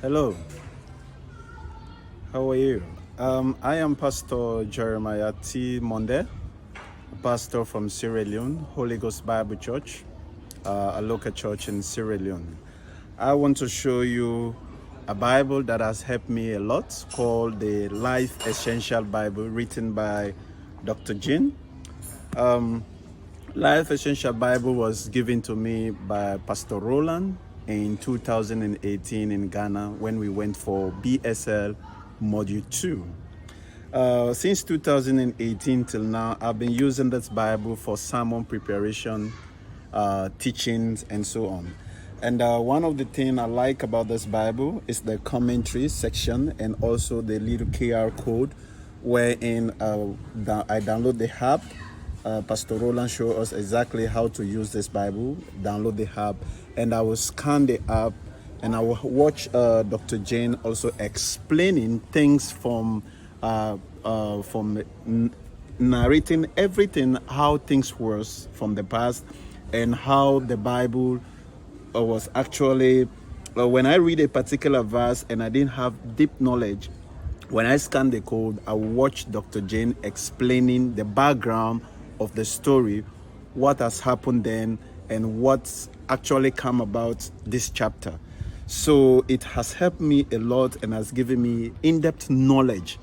Hello, how are you? I am Pastor Jeremiah T. Monde, pastor from Sierra Leone, Holy Ghost Bible Church, a local church in Sierra Leone. I want to show you a Bible that has helped me a lot called the Life Essential Bible written by Dr. Jean. Life Essential Bible was given to me by Pastor Roland in 2018 in Ghana when we went for BSL Module 2. Since 2018 till now, I've been using this Bible for sermon preparation, teachings, and so on. And one of the things I like about this Bible is the commentary section and also the little QR code wherein I download the app. Pastor Roland showed us exactly how to use this Bible, download the app, and I will scan the app and I will watch Dr. Jane also explaining things from narrating everything, how things were from the past and how the Bible was actually, when I read a particular verse and I didn't have deep knowledge, when I scan the code, I watch Dr. Jane explaining the background of the story, what has happened then, and what's actually come about this chapter. So it has helped me a lot and has given me in-depth knowledge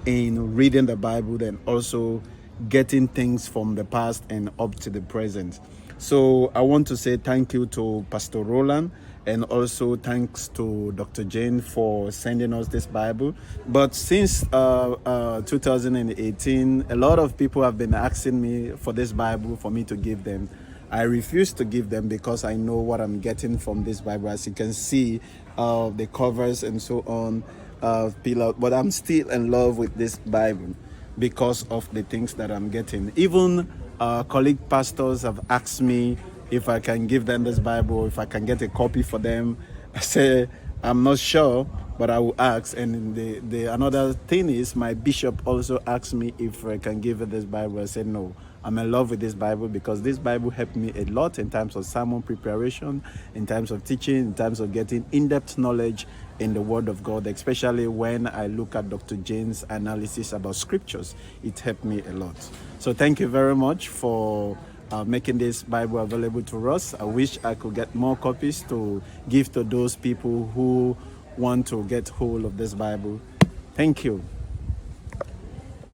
in reading the Bible and also getting things from the past and up to the present. So I want to say thank you to Pastor Roland and also thanks to Dr. Jane for sending us this Bible. But since 2018, a lot of people have been asking me for this Bible for me to give them. I refuse to give them because I know what I'm getting from this Bible. As you can see, the covers and so on, but I'm still in love with this Bible because of the things that I'm getting. Even colleague pastors have asked me if I can give them this Bible, if I can get a copy for them. I say, I'm not sure, but I will ask. And the another thing is, my bishop also asked me if I can give her this Bible. I said, no, I'm in love with this Bible because this Bible helped me a lot in terms of sermon preparation, in terms of teaching, in terms of getting in-depth knowledge in the Word of God, especially when I look at Dr. Jane's analysis about scriptures. It helped me a lot. So thank you very much for making this Bible available to us. I wish I could get more copies to give to those people who want to get hold of this Bible. Thank you.